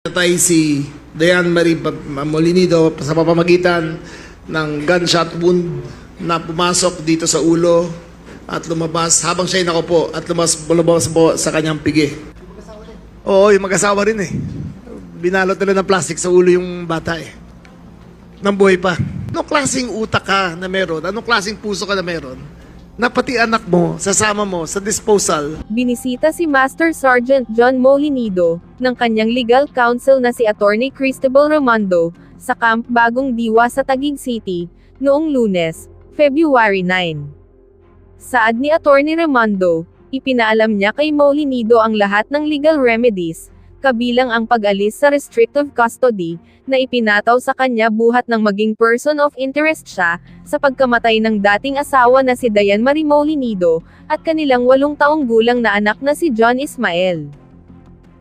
Natay si Diane Marie Molinido sa pamamagitan ng gunshot wound na pumasok dito sa ulo at lumabas habang siya'y nakaupo at lumabas po sa kanyang pigi. Oo, yung mag-asawa rin eh. Binalot nila ng plastic sa ulo yung bata eh. Nang buhay pa. Anong klaseng utak ka na meron? Anong klaseng puso ka na meron? Na pati anak mo, sasama mo sa disposal. Binisita si Master Sergeant John Molinido, ng kanyang legal counsel na si Attorney Cristobal Ramondo, sa Camp Bagong Diwa sa Taguig City, noong Lunes, February 9. Saad ni Attorney Ramondo, ipinaalam niya kay Molinido ang lahat ng legal remedies, kabilang ang pag-alis sa restrictive custody, na ipinataw sa kanya buhat ng maging person of interest siya, sa pagkamatay ng dating asawa na si Diane Marie Molinido, at kanilang 8 taong gulang na anak na si John Ismael.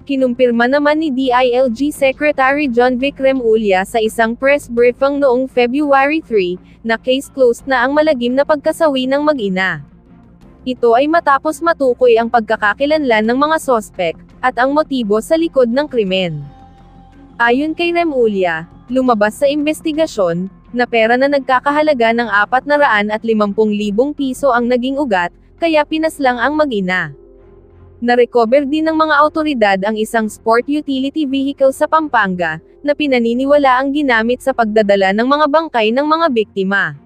Kinumpirma naman ni DILG Secretary John Vic Remulla sa isang press briefing noong February 3, na case closed na ang malagim na pagkasawi ng mag-ina. Ito ay matapos matukoy ang pagkakakilanlan ng mga sospek, at ang motibo sa likod ng krimen. Ayon kay Remulla, lumabas sa investigasyon, na pera na nagkakahalaga ng 450,000 piso ang naging ugat, kaya pinaslang ang mag-ina. Narecover din ng mga awtoridad ang isang sport utility vehicle sa Pampanga, na pinaniniwala ang ginamit sa pagdadala ng mga bangkay ng mga biktima.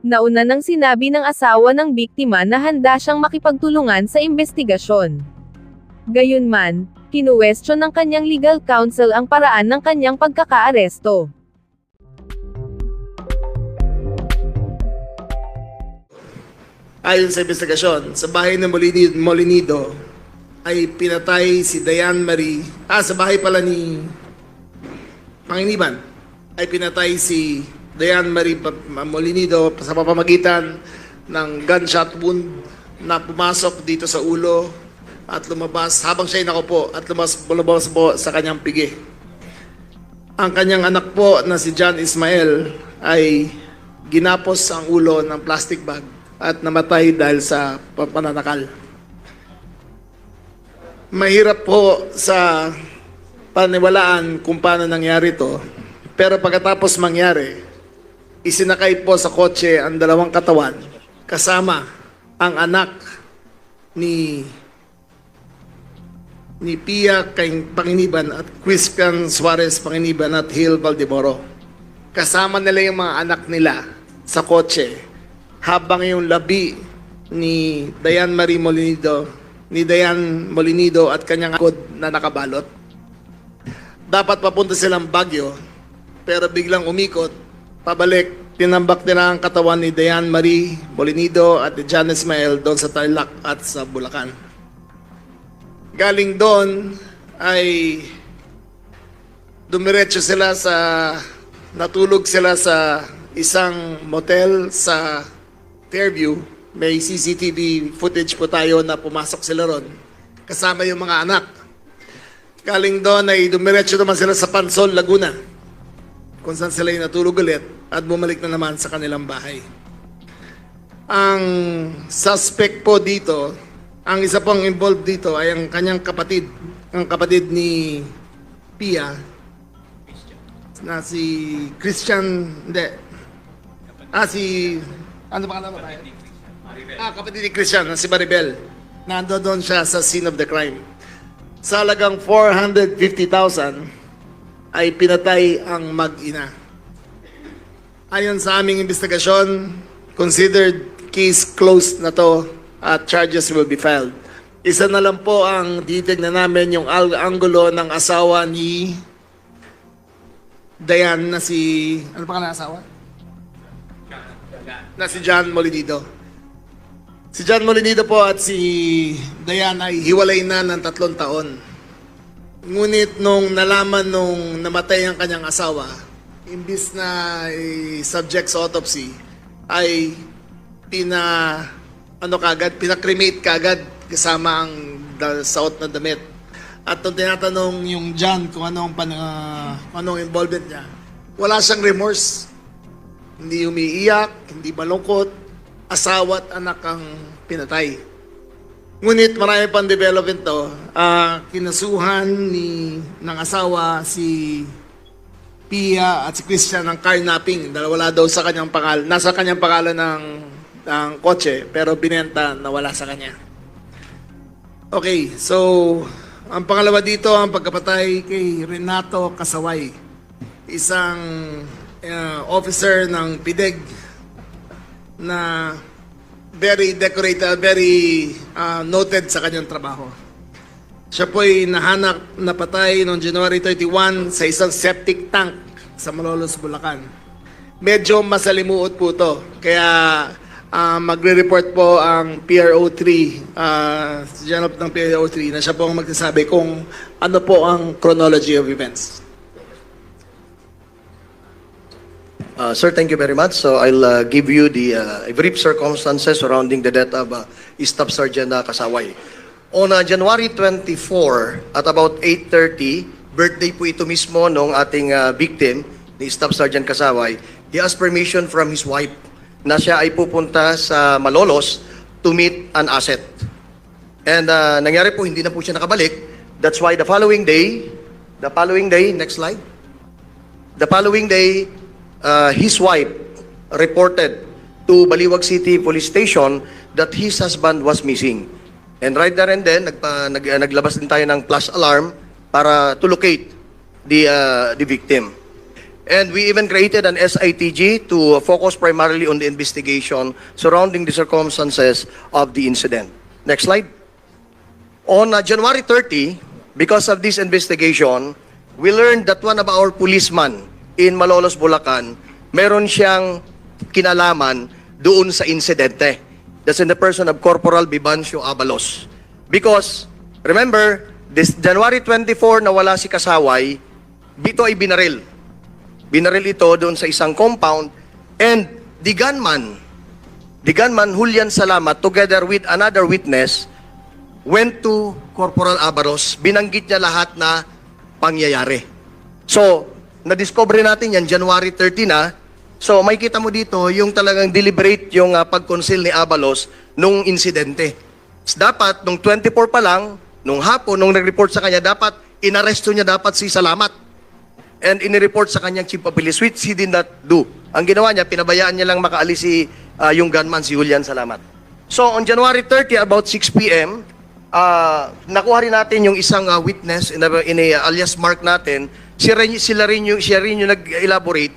Nauna nang sinabi ng asawa ng biktima na handa siyang makipagtulungan sa investigasyon. Gayunman, kinuwestiyon ng kanyang legal counsel ang paraan ng kanyang pagkakaaresto. Ayon sa investigasyon, sa bahay ng Molinido ay pinatay si Diane Marie, sa bahay pala ni Panginiban, ay pinatay si Diane Marie Molinido sa pamamagitan ng gunshot wound na pumasok dito sa ulo at lumabas habang siya'y nakaupo at lumabas po sa kanyang pigi. Ang kanyang anak po na si John Ismael ay ginapos ang ulo ng plastic bag at namatay dahil sa pananakal. Mahirap po sa paniwalaan kung paano nangyari ito, pero pagkatapos mangyari, isinakay po sa kotse ang 2 katawan kasama ang anak ni Pia Panginiban at Christian Suarez Panginiban at Hill Valdemoro. Kasama nila yung mga anak nila sa kotse habang yung labi ni Diane Marie Molinido at kanyang akod na nakabalot. Dapat papunta silang Baguio pero biglang umikot pabalik. Tinambak nila ang katawan ni Diane Marie Molinido at ni John Ismael doon sa Tarlac at sa Bulacan. Galing doon ay dumiretso sila natulog sila sa isang motel sa Fairview. May CCTV footage po tayo na pumasok sila ron kasama yung mga anak. Galing doon ay dumiretso naman sila sa Pansol, Laguna, kung saan sila natulog ulit at bumalik na naman sa kanilang bahay. Ang suspect po dito, ang isa pong involved dito ay ang kanyang kapatid, ang kapatid ni Pia, na si Christian, ano ba kalama tayo? Kapatid ni Christian, na si Maribel. Nando doon siya sa scene of the crime. Sa halagang 450,000 ay pinatay ang mag-ina. Ayon sa aming investigasyon, considered case closed na to at charges will be filed. Isa na lang po ang titignan namin yung anggulo ng asawa ni Diane na si... Ano pa ka na asawa? Na si John Molinido. Si John Molinido po at si Diane ay hiwalay na ng 3 taon. Ngunit nung nalaman nung namatay ang kanyang asawa, imbis na subject sa autopsy, ay pinakremate kagad kasama ang suot na damit. At nung tinatanong yung John kung anong involvement niya, wala siyang remorse. Hindi umiiyak, hindi malungkot, asawa at anak ang pinatay. Ngunit marami pang development to. Kinasuhan ng asawa si Pia at si Christian ng carnapping. Dahil wala daw sa kanyang pangalan. Nasa kanyang pangalan ng kotse, pero binenta na wala sa kanya. Okay, so ang pangalawa dito, ang pagkapatay kay Renato Kasaway, isang officer ng PIDEG na very decorated, very noted sa kanyang trabaho. Siya po'y nahanap na patay noong January 31 sa isang septic tank sa Malolos, Bulacan. Medyo masalimuot po to. Kaya magre-report po ang PRO3, General ng PRO3, na siya po ang magsasabi kung ano po ang chronology of events. Sir, thank you very much. So I'll give you the brief circumstances surrounding the death of Staff Sergeant Kasaway. On January 24 at about 8:30, birthday po ito mismo nung ating victim, ni Staff Sergeant Kasaway. He asked permission from his wife na siya ay pupunta sa Malolos to meet an asset. And nangyari po, hindi na po siya nakabalik. That's why the following day, next slide. The following day, his wife reported to Baliwag City Police Station that his husband was missing. And right there and then, naglabas din tayo ng flash alarm para to locate the victim. And we even created an SITG to focus primarily on the investigation surrounding the circumstances of the incident. Next slide. On January 30, because of this investigation, we learned that one of our policemen in Malolos, Bulacan, meron siyang kinalaman doon sa insidente. That's in the person of Corporal Vivancio Abalos. Because, remember, this January 24 na wala si Kasaway, dito ay binaril. Binaril ito doon sa isang compound, and the gunman, Julian Salamat, together with another witness, went to Corporal Abalos. Binanggit niya lahat na pangyayari. So, na-discover natin yan January 30 na. So, makikita mo dito yung talagang deliberate yung pag-conceal ni Abalos nung insidente. Dapat, nung 24 pa lang, nung hapon, nung nag-report sa kanya, dapat, inaresto niya dapat si Salamat. And inireport sa kanyang chief of police, which he did not do. Ang ginawa niya, pinabayaan niya lang makaalis yung gunman, si Julian Salamat. So, on January 30, about 6 p.m., nakuha rin natin yung isang witness in a alias Mark natin. Siya rin yung nag-elaborate,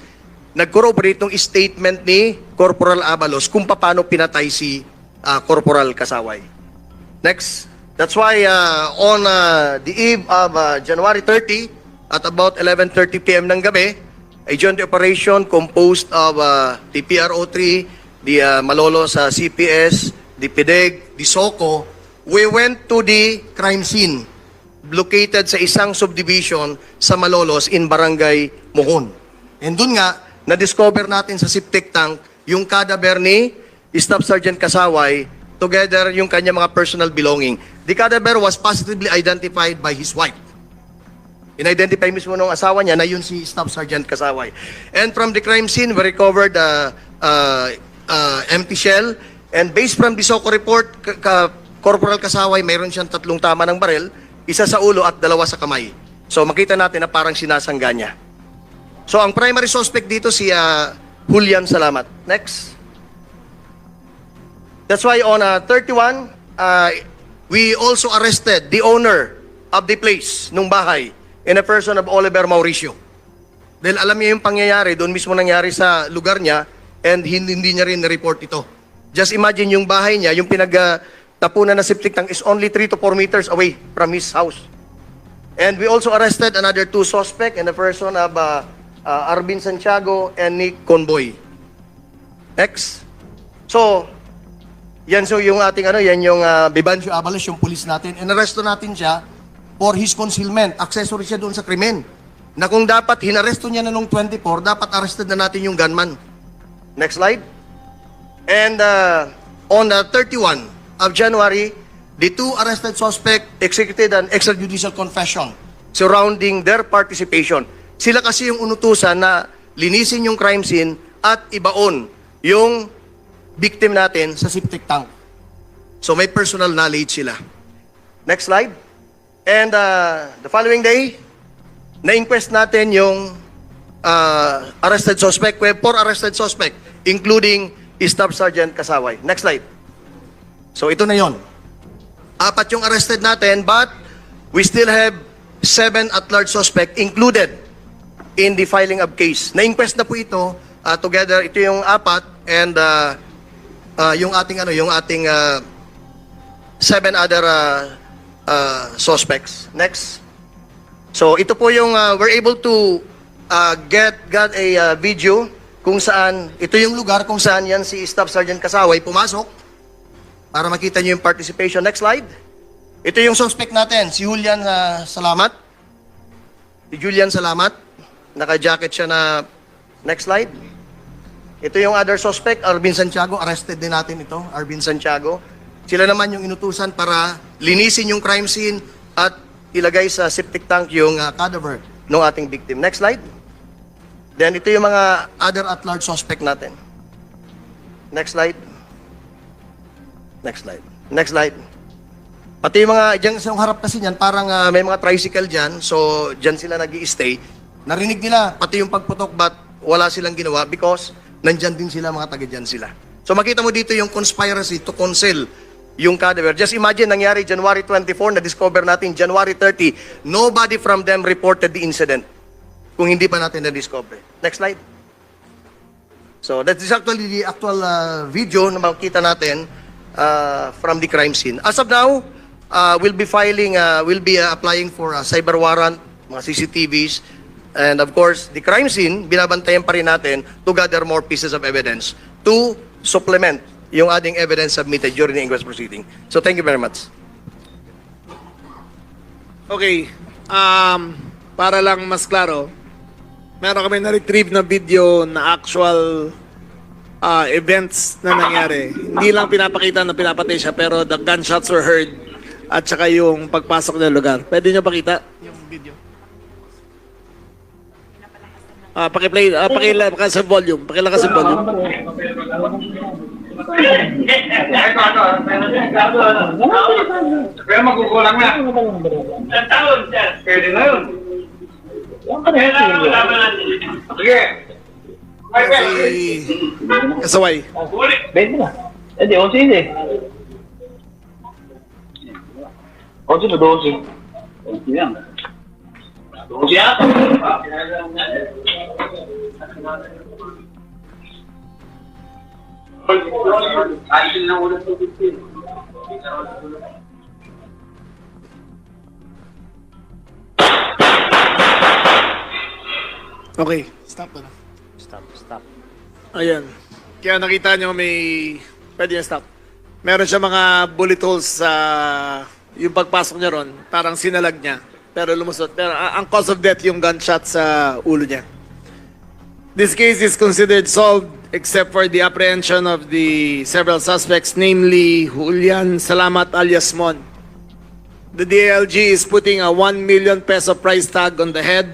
nag-corroborate ng statement ni Corporal Abalos kung paano pinatay si Corporal Kasaway. Next. That's why on the eve of January 30, at about 11:30 p.m. ng gabi, a joint operation composed of the PRO3, the Malolos CPS, the PIDEG, the SOCO, we went to the crime scene located sa isang subdivision sa Malolos in Barangay Mohon. And dun nga, na-discover natin sa septic tank yung cadaver ni Staff Sergeant Kasaway together yung kanya mga personal belonging. The cadaver was positively identified by his wife. In-identify mismo ng asawa niya na yun si Staff Sergeant Kasaway. And from the crime scene, we recovered empty shell. And based from the SOCO report, Corporal Kasaway, mayroon siyang 3 tama ng baril, isa sa ulo at 2 sa kamay. So makita natin na parang sinasangga niya. So ang primary suspect dito si Julian Salamat. Next. That's why on 31, we also arrested the owner of the place, nung bahay, in a person of Oliver Mauricio. Dahil alam niya yung pangyayari, doon mismo nangyari sa lugar niya, and hindi niya rin na-report ito. Just imagine yung bahay niya, yung pinagtapunan na septic tank is only 3 to 4 meters away from his house. And we also arrested another 2 suspects in the person of Arvin Santiago and Nick Conboy. Next. So, yan yung ating yan yung Vivancio Abalos, yung police natin. Inaresto natin siya for his concealment. Accessory siya doon sa krimen. Na kung dapat hinaresto niya na nung 24, dapat arrested na natin yung gunman. Next slide. And on the 31 of January, the 2 arrested suspect executed an extrajudicial confession surrounding their participation. Sila kasi yung unutusan na linisin yung crime scene at ibaon yung victim natin sa septic tank. So may personal knowledge sila. Next slide. And the following day, na-inquest natin yung arrested suspect. We have 4 arrested suspect, including Staff Sergeant Kasaway. Next slide. So ito na yon. 4 yung arrested natin, but we still have 7 at-large suspect included in the filing of case. Na-inquest na po ito together. Ito yung 4 and yung ating 7 other suspects. Next. So ito po yung we're able to got a video kung saan ito yung lugar kung saan yan si Staff Sergeant Kasaway pumasok para makita niyo yung participation. Next slide. Ito yung suspect natin, si Julian Salamat. Si Julian Salamat. Naka-jacket siya na next slide. Ito yung other suspect, Arvin Santiago. Arrested din natin ito, Arvin Santiago. Sila naman yung inutusan para linisin yung crime scene at ilagay sa septic tank yung cadaver ng ating victim. Next slide. Then ito yung mga other at-large suspect natin. Next slide. Next slide. Next slide. Pati yung mga, dyan sa harap kasi niyan, parang may mga tricycle dyan, so dyan sila nag-i-stay. Narinig nila, pati yung pagputok, but wala silang ginawa because nandyan din sila, mga taga dyan sila. So makita mo dito yung conspiracy to conceal yung cadaver. Just imagine, nangyari January 24, na-discover natin January 30, nobody from them reported the incident kung hindi pa natin na-discover. Next slide. So that is actually the actual video na makita natin from the crime scene. As of now, we'll be applying for a cyber warrant, mga CCTVs, and of course, the crime scene, binabantayan pa rin natin to gather more pieces of evidence to supplement yung ating evidence submitted during the inquest proceeding. So thank you very much. Okay. Para lang mas klaro, meron kami na-retrieve na video na actual events na nangyari. Hindi lang pinapakita na pinapatay siya, pero the gunshots were heard at saka yung pagpasok ng lugar. Pwede nyo pakita yung video? Pakiplay, pakilakas sa volume. Pakilakas sa volume. Pero magugulang na. Ang taon, sir. Pwede na yun. Sige. Si Kasaway. Pwede na. Hindi, 11 eh. 11 na 12. 11 yan. 12 yan? Ayun na ulit 15. Okay, stop na. Stop. Ayan. Kaya nakita nyo may... Pwede yan stop. Meron siya mga bullet holes sa... yung pagpasok niya ron, parang sinalag niya. Pero lumusot. Pero ang cause of death yung gunshot sa ulo niya. This case is considered solved except for the apprehension of the several suspects, namely Julian Salamat alias Mon. The DLG is putting a 1 million peso price tag on the head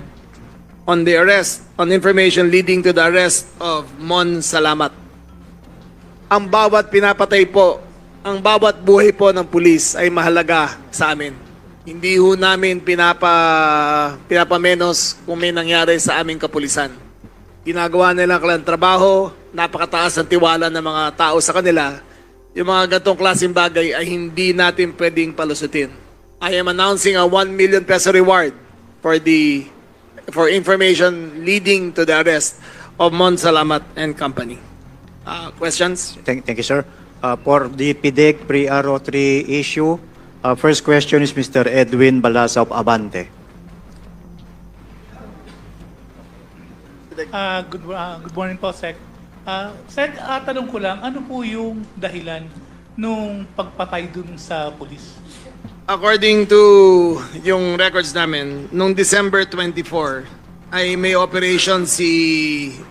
on the arrest, on information leading to the arrest of Mon Salamat. Ang bawat pinapatay po, ang bawat buhay po ng pulis ay mahalaga sa amin. Hindi ho namin pinapamenos kung may nangyari sa aming kapulisan. Ginagawa nila ang trabaho, napakataas ang tiwala ng mga tao sa kanila. Yung mga ganitong klaseng bagay ay hindi natin pwedeng palusutin. I am announcing a 1 million peso reward for information leading to the arrest of Mon Salamat and company. Questions? Thank you, sir. For the PDEC pre-Aro 3 issue, first question is Mr. Edwin Balasa of Abante. Good morning po, Sec. Sec, tanong ko lang, ano po yung dahilan nung pagpatay dun sa pulis? According to yung records namin, nung December 24 ay may operation si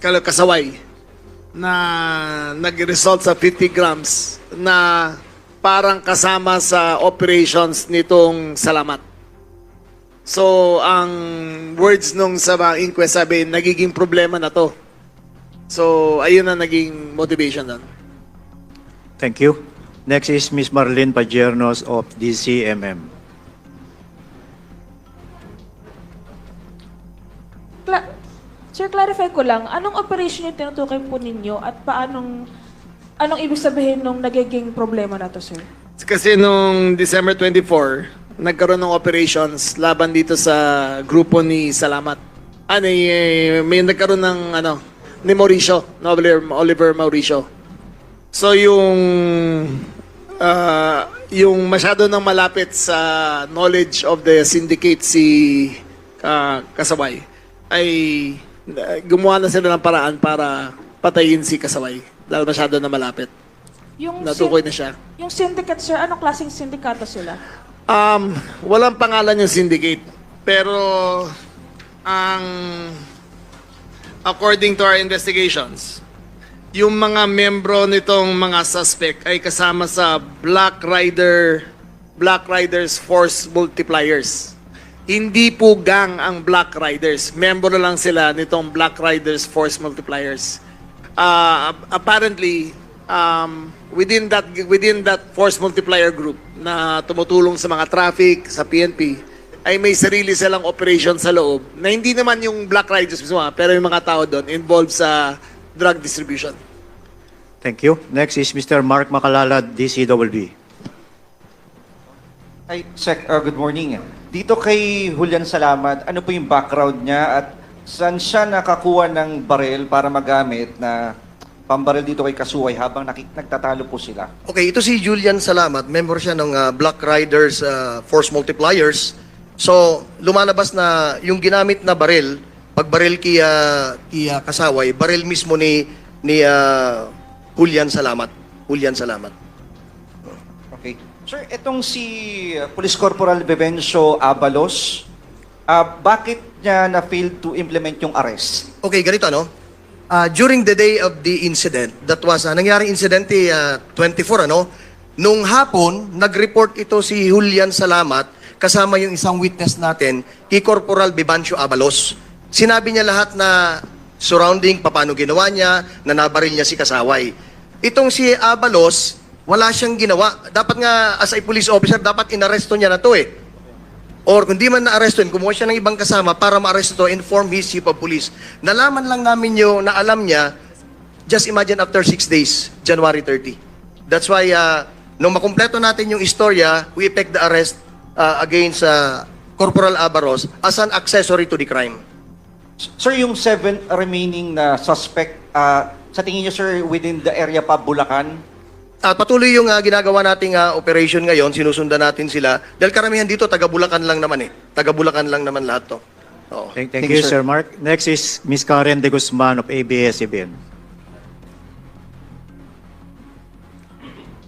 Kasaway na nag-result sa 50 grams na parang kasama sa operations nitong Salamat. So, ang words nung sa inquest sabi, nagiging problema na to. So, ayun na naging motivation doon. Thank you. Next is Ms. Marlene Pajernos of DCMM. Sir, clarify ko lang, anong operation yung tinutukoy po ninyo at anong ibig sabihin nung nagiging problema na to, sir? Kasi nung December 24, nagkaroon ng operations laban dito sa grupo ni Salamat. May nagkaroon ng ni Mauricio, Oliver Mauricio. So yung masyado nang malapit sa knowledge of the syndicate si Kasaway ay gumawa na sila ng paraan para patayin si Kasaway dahil masyado na malapit. Natukoy na siya. Yung syndicate, sir, anong klaseng sindikato sila? Walang pangalan yung syndicate. Pero according to our investigations, yung mga membro nitong mga suspect ay kasama sa Black Riders Force Multipliers. Hindi po gang ang Black Riders. Membro lang sila nitong Black Riders Force Multipliers. Apparently, within that force multiplier group na tumutulong sa mga traffic, sa PNP, ay may sarili silang operation sa loob na hindi naman yung Black Riders mismo, pero yung mga tao doon involved sa drug distribution. Thank you. Next is Mr. Mark Makalalad, DCWB. Hi, Sec. Good morning. Dito kay Julian Salamat, ano po yung background niya at saan siya nakakuha ng baril para magamit na pambaril dito kay Kasuway habang nagtatalo po sila? Okay, ito si Julian Salamat, member siya ng Black Riders Force Multipliers. So, lumalabas na yung ginamit na baril, pag baril kay Kasaway, baril mismo ni Julian Salamat. Julian Salamat. Okay. Sir, itong si Police Corporal Bebencio Abalos, bakit niya na-fail to implement yung arrest? Okay, ganito during the day of the incident, that was, nangyaring incident 24, nung hapon, nag-report ito si Julian Salamat, kasama yung isang witness natin, kay Corporal Bebencio Abalos. Sinabi niya lahat na surrounding, paano ginawa niya, na nabaril niya si Kasaway. Itong si Abalos, wala siyang ginawa. Dapat nga, as a police officer, dapat inaresto niya na to Or kung di man na-arrestuin, kumuha siya ng ibang kasama para ma-arresto, inform his chief of police. Nalaman lang namin yung na alam niya, just imagine after 6 days, January 30. That's why, nung makumpleto natin yung istorya, we effect the arrest against Corporal Abalos as an accessory to the crime. Sir, yung 7 remaining na suspect, sa tingin niyo, sir, within the area pa, Bulacan? Patuloy yung ginagawa nating operation ngayon, sinusundan natin sila. Dahil karamihan dito, taga-Bulacan lang naman Taga-Bulacan lang naman lahat to. Oo. Thank you, Sir Mark. Next is Ms. Karen De Guzman of ABS-CBN.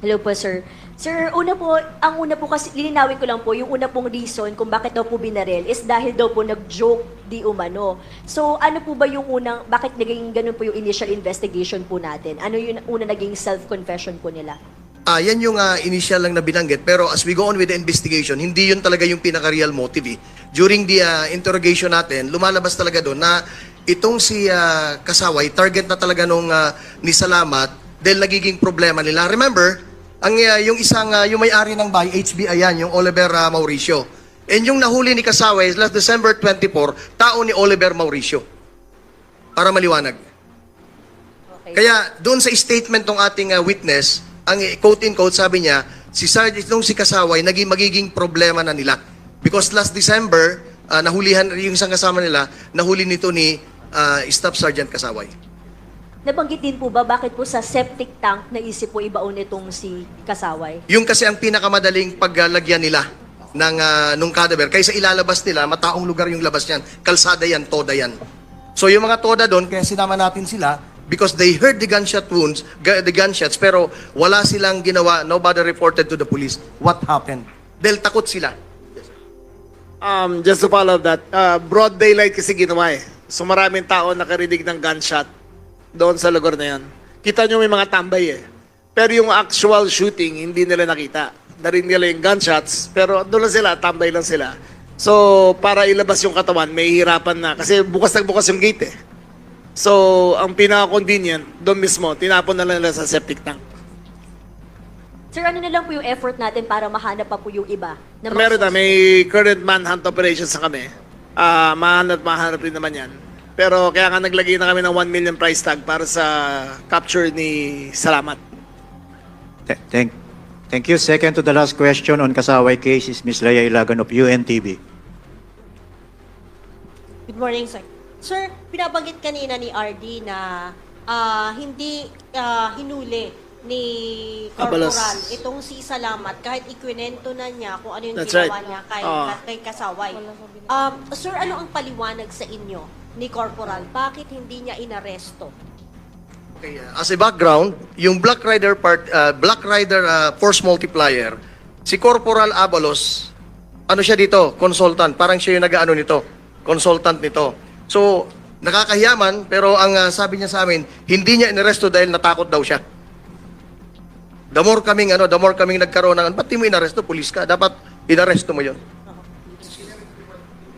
Hello po, sir. Sir, ang una po kasi, lilinawin ko lang po, yung una pong reason kung bakit daw po binaril is dahil daw po nag-joke di umano. So, ano po ba yung bakit naging ganun po yung initial investigation po natin? Ano yung una naging self-confession po nila? Yan yung initial lang na binanggit. Pero as we go on with the investigation, hindi yun talaga yung pinaka-real motive. During the interrogation natin, lumalabas talaga doon na itong si Kasaway, target na talaga nung ni Salamat dahil nagiging problema nila. Remember, yung yung may-ari ng bahay, HBI yan, yung Oliver Mauricio. And yung nahuli ni Kasaway last December 24, tao ni Oliver Mauricio. Para maliwanag. Okay. Kaya doon sa statement ng ating witness, ang quote-in-quote sabi niya, si Kasaway magiging problema na nila. Because last December, nahulihan yung isang kasama nila, nahuli nito ni Staff Sergeant Kasaway. Nabanggit din po ba bakit po sa septic tank naisip po ibaon itong si Kasaway? Yung kasi ang pinakamadaling paglagyan nila nung cadaver, kaysa ilalabas nila, mataong lugar yung labas niyan. Kalsada yan, toda yan. So yung mga toda doon, kaya sinama natin sila, because they heard the gunshots, pero wala silang ginawa, nobody reported to the police. What happened? Dahil takot sila. Just to follow up that, broad daylight kasi ginawa So maraming tao nakarinig ng gunshot doon sa lugar na yan. Kita nyo may mga tambay Pero yung actual shooting, hindi nila nakita. Narinig nila yung gunshots, pero doon lang sila, tambay lang sila. So, para ilabas yung katawan, may hirapan na. Kasi bukas yung gate So, ang pinaka-convenient, doon mismo, tinapon na lang nila sa septic tank. Sir, ano na lang po yung effort natin para mahanap pa po yung iba? Na mga Meron na, suspect? may current manhunt operations na kami. Mahanap rin naman yan. Pero kaya nga naglagay na kami ng 1 million price tag para sa capture ni Salamat. Thank you. Second to the last question on Kasaway case is Ms. Leia Ilagan of UNTV. Good morning, sir. Sir, pinabanggit kanina ni RD na hindi hinuli ni Corporal Abalos. itong si Salamat kahit ikwinento na niya kung ano yung That's ginawa right. niya kay Kasaway. Sir, ano ang paliwanag sa inyo ni Corporal? Bakit hindi niya inaresto? Okay, as a background, yung Black Rider force multiplier, si Corporal Abalos, ano siya dito? Consultant. Parang siya yung nag-ano nito. Consultant nito. So, nakakahiyaman, pero ang sabi niya sa amin, hindi niya inaresto dahil natakot daw siya. The more kaming nagkaroon ng, ba't di mo inaresto? Pulis ka. Dapat inaresto mo yon.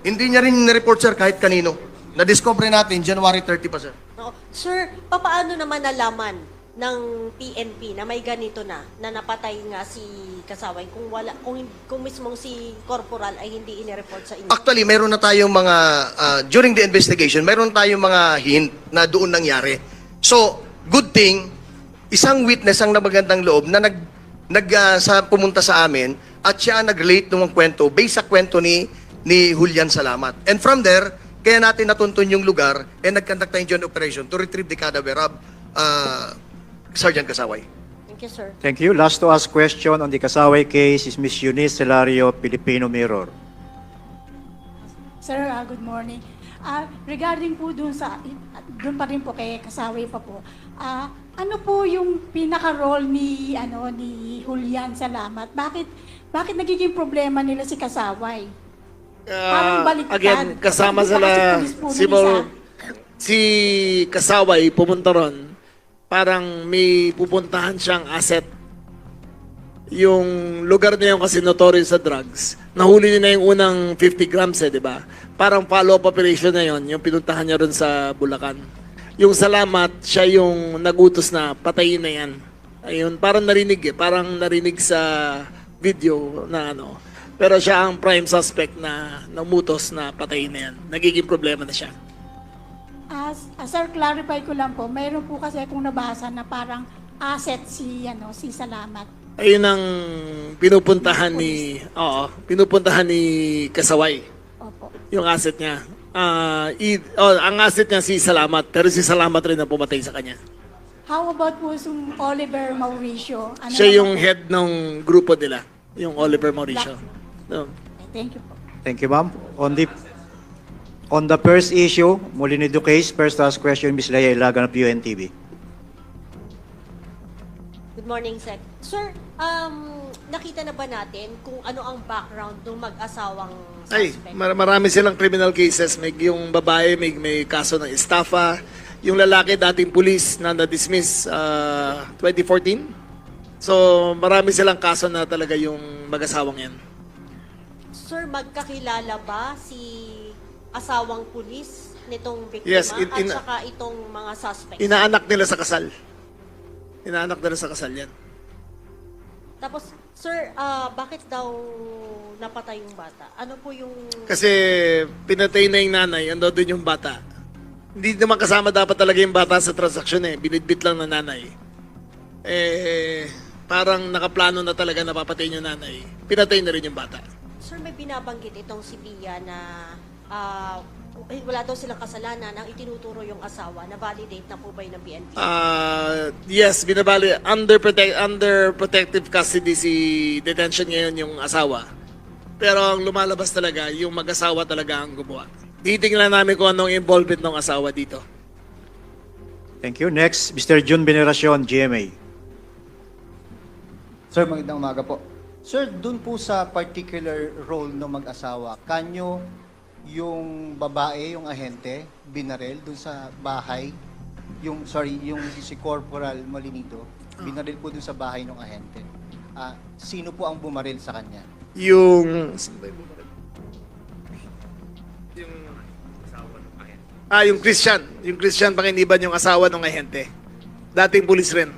Hindi niya rin report, sir, kahit kanino. Na-discover natin, January 30 pa, sir. No. Sir, papaano naman nalaman ng PNP na may ganito na napatay nga si Kasaway kung mismong si Corporal ay hindi inireport sa inyo? Actually, meron na tayong mga, during the investigation, meron tayong mga hint na doon nangyari. So, good thing, isang witness ang nabagandang loob na pumunta sa amin at siya ang nag-relate ng kwento based sa kwento ni Julian Salamat. And from there, kaya natin natuntun yung lugar and nag-conduct tayong joint operation to retrieve the cadaver of Sergeant Kasaway. Thank you, sir. Thank you. Last to ask question on the Kasaway case is Ms. Eunice Celario, Filipino Mirror. Sir, good morning. Regarding po doon pa rin po kay Kasaway pa po. Ano po yung pinaka-role ni Julian Salamat? Bakit nagiging problema nila si Kasaway? Parang baliktad. Again, kasama Kasi sila, pulis po ng isa. si Kasaway pumunta ron, parang may pupuntahan siyang asset. Yung lugar na yun kasi notorious sa drugs. Nahuli niya na yung unang 50 grams di ba? Parang follow-up operation na yun, yung pinuntahan niya ron sa Bulacan. Yung Salamat, siya yung nagutos na patayin na yan. Ayun, parang narinig sa video na pero siya ang prime suspect na namutos na patayin na yan. Nagiging problema na siya. Sir, clarify ko lang po. Mayroon po kasi akong nabasa na parang asset si Salamat. Ayun ang pinupuntahan ni Kasaway. Opo. Yung asset niya. Ang asset niya si Salamat, pero si Salamat rin ang pumatay sa kanya. How about po yung Oliver Mauricio? Siya yung head ng grupo nila, yung Oliver Mauricio. No. Thank you po. Thank you, ma'am. On the first issue, Molinido case, first to ask question, Ms. Leia Ilagan of UNTV. Good morning, sir. Sir, nakita na ba natin kung ano ang background ng mag-asawang suspect? Marami silang criminal cases. Yung babae, may kaso ng estafa. Yung lalaki, dating pulis na na-dismiss 2014. So, marami silang kaso na talaga yung mag-asawang yan. Sir, magkakilala ba si asawang pulis nitong biktima Yes, at saka itong mga suspect? Inaanak nila sa kasal. Inaanak nila sa kasal yan. Tapos, sir, bakit daw napatay yung bata? Ano po yung... Kasi pinatay na yung nanay, ando doon yung bata. Hindi naman kasama dapat talaga yung bata sa transaksyon Binitbit lang ng nanay. Parang nakaplano na talaga na papatay yung nanay. Pinatay na rin yung bata. Sir, may binabanggit itong si Pia na wala daw silang kasalanan ang itinuturo yung asawa. Na-validate na po ba yun ng PNP? Yes, binabali. Under protective custody si detention ngayon yung asawa. Pero ang lumalabas talaga, yung mag-asawa talaga ang gumawa. Titingnan namin kung anong involvement ng asawa dito. Thank you. Next, Mr. Jun Veneracion, GMA. Sir, magandang umaga po. Sir, dun po sa particular role ng mag-asawa, kanyo yung babae, yung ahente, binaril dun sa bahay, yung si Corporal Molinido, binaril po dun sa bahay ng ahente. Sino po ang bumaril sa kanya? Yung Yung Christian. Yung Christian Panginiban, yung asawa ng ahente. Dating pulis rin.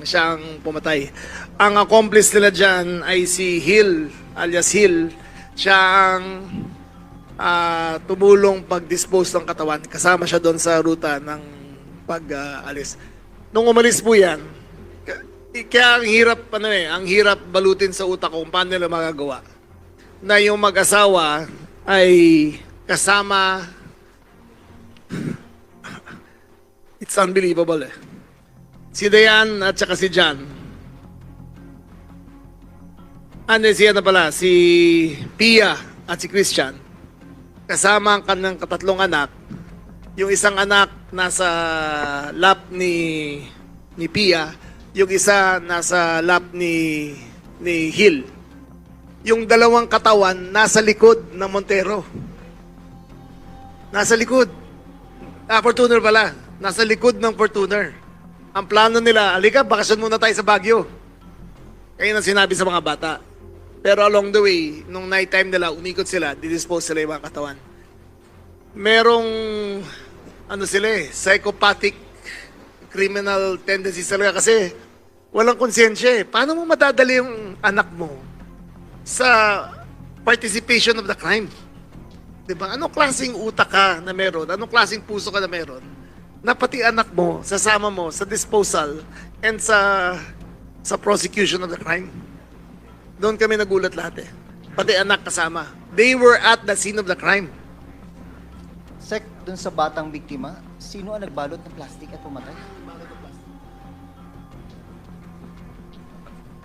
Siyang pumatay. Ang accomplice nila dyan ay si Hill, alias Hill. Siya ang tumulong pag-dispose ng katawan. Kasama siya doon sa ruta ng pag-alis. Nung umalis po yan, kaya ang hirap balutin sa utak ko kung paano nila magagawa na yung mag-asawa ay kasama. It's unbelievable eh. Si Dayan at saka si John. Si Pia at si Christian. Kasama ang kanilang katatlong anak. Yung isang anak nasa lap ni Pia, yung isa nasa lap ni Hill. Yung dalawang katawan nasa likod ng Montero. Nasa likod. Fortuner pala. Nasa likod ng Fortuner. Ang plano nila, alika, bakasyon muna tayo sa Baguio. Kaya na sinabi sa mga bata. Pero along the way, nung night time nila, umikot sila, didispose sila yung mga katawan. Merong, psychopathic criminal tendencies talaga kasi walang konsensya eh. Paano mo madadali yung anak mo sa participation of the crime? Diba? Anong klaseng utak ka na meron? Anong klaseng puso ka na meron? Na pati anak mo, sasama mo sa disposal and sa prosecution of the crime. Doon kami nagulat lahat eh. Pati anak kasama. They were at the scene of the crime. Sec, dun sa batang biktima, sino ang nagbalot ng plastic at pumatay?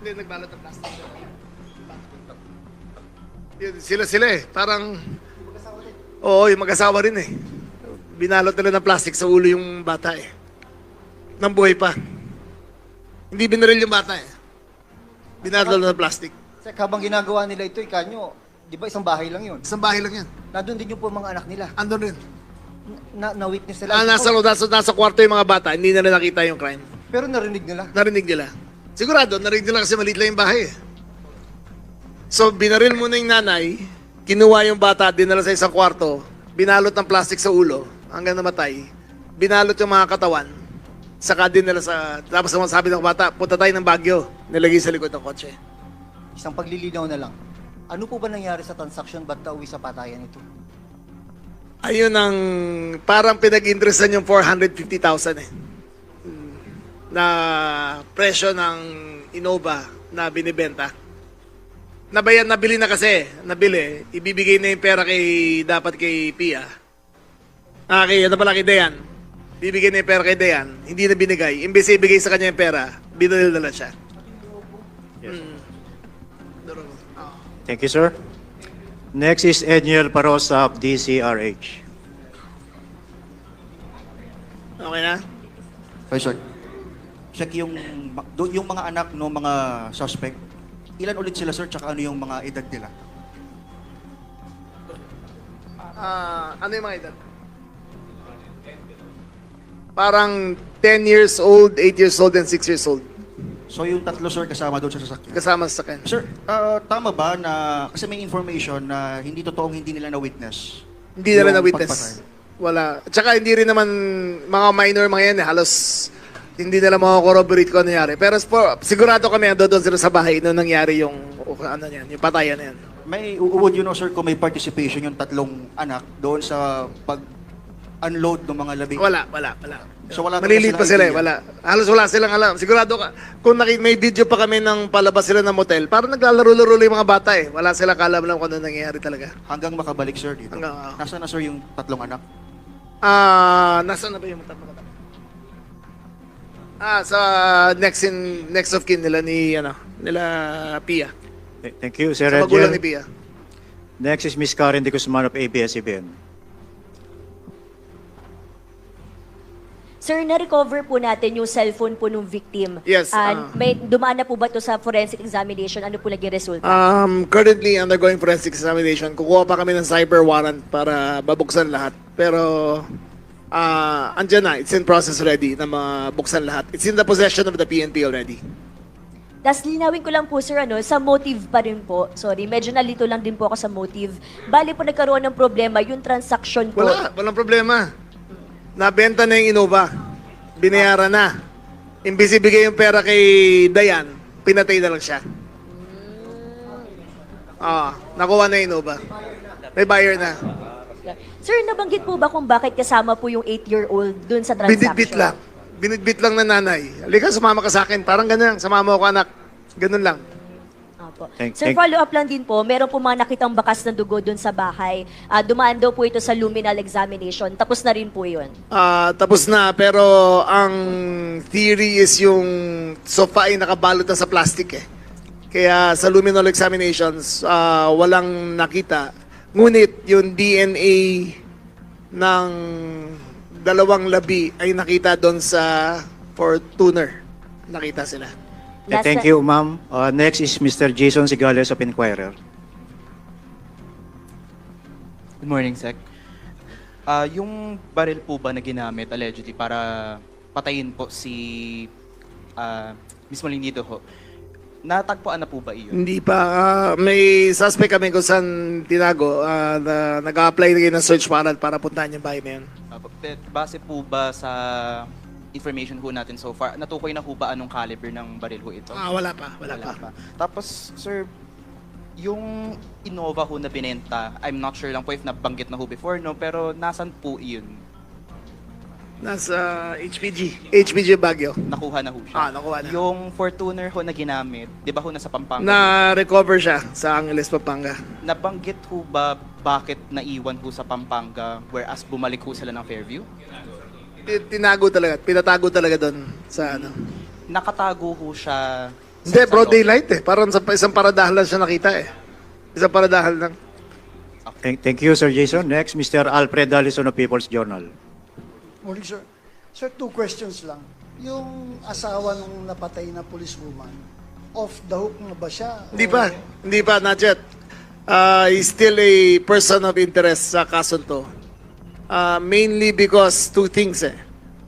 Hindi, nagbalot ng plastic. Sila eh. Parang, oo, yung mag-asawa rin eh. Binalot nila ng plastic sa ulo yung bata eh. Nang buhay pa. Hindi binaril yung bata eh. Binalot ng plastic. Sec, habang ginagawa nila ito, ikanyo, di ba isang bahay lang yun? Isang bahay lang yan. Nandun din yung po mga anak nila. Andun rin. Na-witness nila. Nasa kwarto yung mga bata, hindi nila nakita yung crime. Pero narinig nila. Narinig nila. Sigurado, narinig nila kasi maliit lang yung bahay eh. So, binaril muna yung nanay, kinuha yung bata, dinala sa isang kwarto, binalot ng plastic sa ulo, hanggang namatay, binalot yung mga katawan, saka din nila tapos naman sabi ng bata, punta tayo ng Baguio, nilagay sa likod ng kotse. Isang paglilinaw na lang. Ano po ba nangyari sa transaction ba't nauwi sa patayan ito? Ayun ang parang pinag-interestan yung 450,000 eh. Na presyo ng Innova na binibenta. Nabili na kasi, ibibigay na yung pera dapat kay Pia. Kay Dayan. Bibigay na yung pera kay Dayan, hindi na binigay. Imbes ibigay sa kanya yung pera, binalil na siya. Yes. Thank you, sir. Next is Edniel Parosa of DCRH. Okay na? Okay, sir. Check yung mga anak no mga suspect. Ilan ulit sila, sir? Tsaka ano yung mga edad nila? Ano yung mga edad? Parang 10 years old, 8 years old, and 6 years old. So yung tatlo, sir, kasama doon sa sasakyan? Kasama sa sasakyan. Sir, tama ba na, kasi may information na hindi totoong hindi nila na-witness? Hindi nila yung na-witness. pagpatay? Wala. At saka hindi rin naman mga minor mga yan eh. Halos hindi nila makakorroborate kung ano nangyari. Pero sigurado kami doon sila sa bahay nung nangyari yung yung patayan na yan. Would you know, sir, kung may participation yung tatlong anak doon sa pag-unload ng mga labing? Wala. So wala Maliliit pa sila eh. idea? Wala. Halos wala silang alam. Sigurado ka. Kung may video pa kami ng palabas sila ng motel, parang naglalaro-laro yung mga bata eh. Wala silang kalam kung ano nangyayari talaga. Hanggang makabalik, sir, dito? Nasaan na, sir, yung tatlong anak? Nasaan na ba yung tatlong anak? Sa next of kin nila nila Pia. Thank you, Sir Sa magulang ni Edniel. Pia. Next is Ms. Karen de Guzman of ABS-CBN. Sir, na-recover po natin yung cellphone po nung victim. Yes, May dumaan na po ba to sa forensic examination? Ano po naging resulta? Currently undergoing forensic examination. Kukuha pa kami ng cyber warrant para babuksan lahat. Pero andyan na. It's in process already na mabuksan lahat. It's in the possession of the PNP already. Tas linawin ko lang po, sir, sa motive pa rin po. Sorry, medyo nalito lang din po ako sa motive. Bali po nagkaroon ng problema yung transaction po. Walang problema. Nabenta na yung Innova. Binayaran na. Imbis ibigay yung pera kay Dayan, pinatay na lang siya. Nakuha na yung Innova. May buyer na. Sir, nabanggit po ba kung bakit kasama po yung 8-year-old dun sa transaction? Binitbit lang. Binitbit lang na nanay. Halika, sumama ka sa akin. Parang ganyan. Sumama ako, anak. Ganun lang. Opo. Thank- Sir, thank- follow-up lang din po. Meron po mga nakitang bakas ng dugo dun sa bahay. Dumaan daw po ito sa luminal examination. Tapos na rin po yun. Tapos na, pero ang theory is yung sofa ay nakabalot na sa plastic eh. Kaya sa luminal examinations, walang nakita. Ngunit yung DNA ng dalawang labi ay nakita doon sa Fortuner. Nakita sila. Thank you, ma'am. Next is Mr. Jason Sigales of Inquirer. Good morning, Sec. Yung baril po ba na ginamit allegedly para patayin po si Miss Molinido ho, natagpuan na po ba iyon? Hindi pa. May suspect kami kung saan tinago. Nag-a-apply na ng search warrant para puntahan yung bahay na yun. Base po ba sa information ho natin so far, natukoy na ho ba anong caliber ng baril ho ito? Wala pa. Wala pa. Tapos, sir, yung Innova ho na binenta, I'm not sure lang po if nabanggit na ho before, no? Pero nasan po iyon? Nasa HPG Baguio. Nakuha na ho siya? Nakuha na. Yung Fortuner ho na ginamit, di ba ho nasa Pampanga? Na-recover siya sa Angeles, Pampanga. Nabanggit ho ba bakit naiwan ho sa Pampanga whereas bumalik ho sila ng Fairview? Tinago talaga. Pinatago talaga doon sa ano. Nakatago ho siya Hindi, broad daylight eh. Parang sa isang paradahan lang siya nakita eh. Isang paradahan lang. Thank you, Sir Jason. Next, Mr. Alfred Dallison of People's Journal. Morning, sir. Sir, 2 questions lang. Yung asawa ng napatay na policewoman, off the hook na ba siya? Hindi pa, not yet. He's still a person of interest sa kaso to. Mainly because 2 things eh.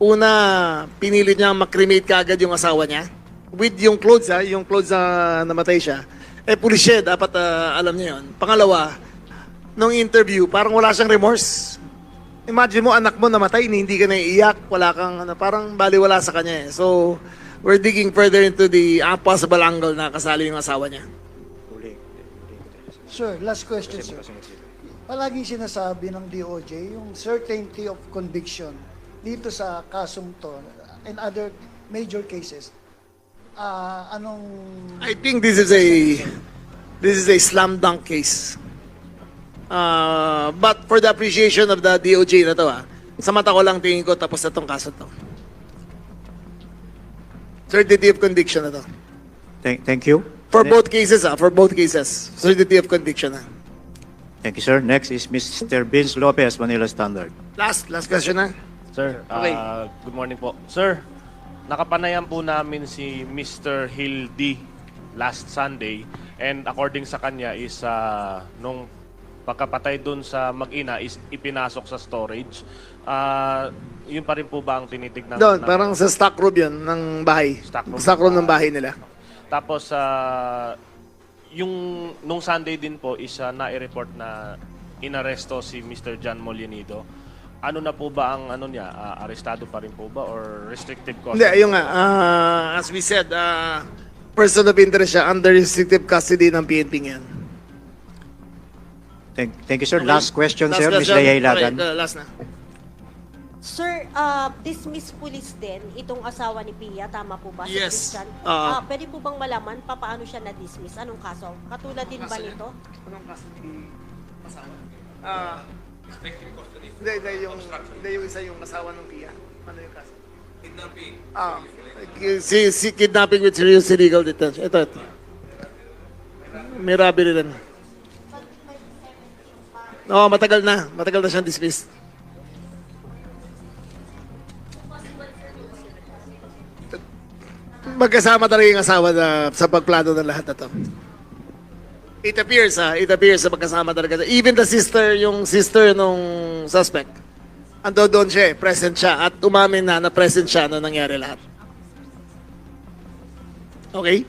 Una, pinilit niya makremate kaagad yung asawa niya. With yung clothes yung clothes na namatay siya. Pulis siya, dapat alam niya yun. Pangalawa, nung interview, parang wala siyang remorse. Imagine mo, anak mo namatay, hindi ka naiiyak, wala kang, parang baliwala sa kanya eh. So, we're digging further into the possible angle na kasali yung asawa niya. Sir, last question, sir. Palaging sinasabi ng DOJ yung certainty of conviction dito sa kasong to and other major cases. I think this is a slam dunk case. But for the appreciation of the DOJ na to, sa mata ko lang tingin ko tapos na tong kaso to. Certainty of conviction na to. Thank you. For both cases, certainty of conviction na. Thank you, sir. Next is Mr. Vince Lopez, Manila Standard. Last question na. Sir, Okay. good morning po. Sir, nakapanayan po namin si Mr. Hildy last Sunday and according sa kanya is nung pagkapatay dun sa mag-ina is ipinasok sa storage. Yun pa rin po ba ang tinitignan? Doon, parang sa stock room yun ng bahay. Stock room ng bahay nila. Tapos, yung nung Sunday din po is na-report na inaresto si Mr. John Molinido. Ano na po ba ang niya? Arestado pa rin po ba or restricted custody? Hindi, ayun nga. As we said, person of interest siya under restrictive custody ng PNP ngayon. Thank you, sir. Okay. Last question, Last sir. Ms. question. Laya Ilagan. Okay, last na. Sir, dismiss police din itong asawa ni Pia, tama po ba? Yes. Si Christian? Oo. Pwede po bang malaman paano siya na-dismiss? Anong kaso? Katulad din ba nito? Anong kaso ni asawa? Hindi yung isa yung asawa ng Pia. Ano yung kaso? Kidnapping. Si kidnapping with serious illegal detention. Ito. May robbery rin. Matagal na. Matagal na siyang dismissed. Magkasama talaga yung asawa sa pagplano ng lahat na to. It appears na magkasama talaga. Even the sister, yung sister nung suspect, ando doon siya present siya at umamin na present siya nung nangyari lahat. Okay?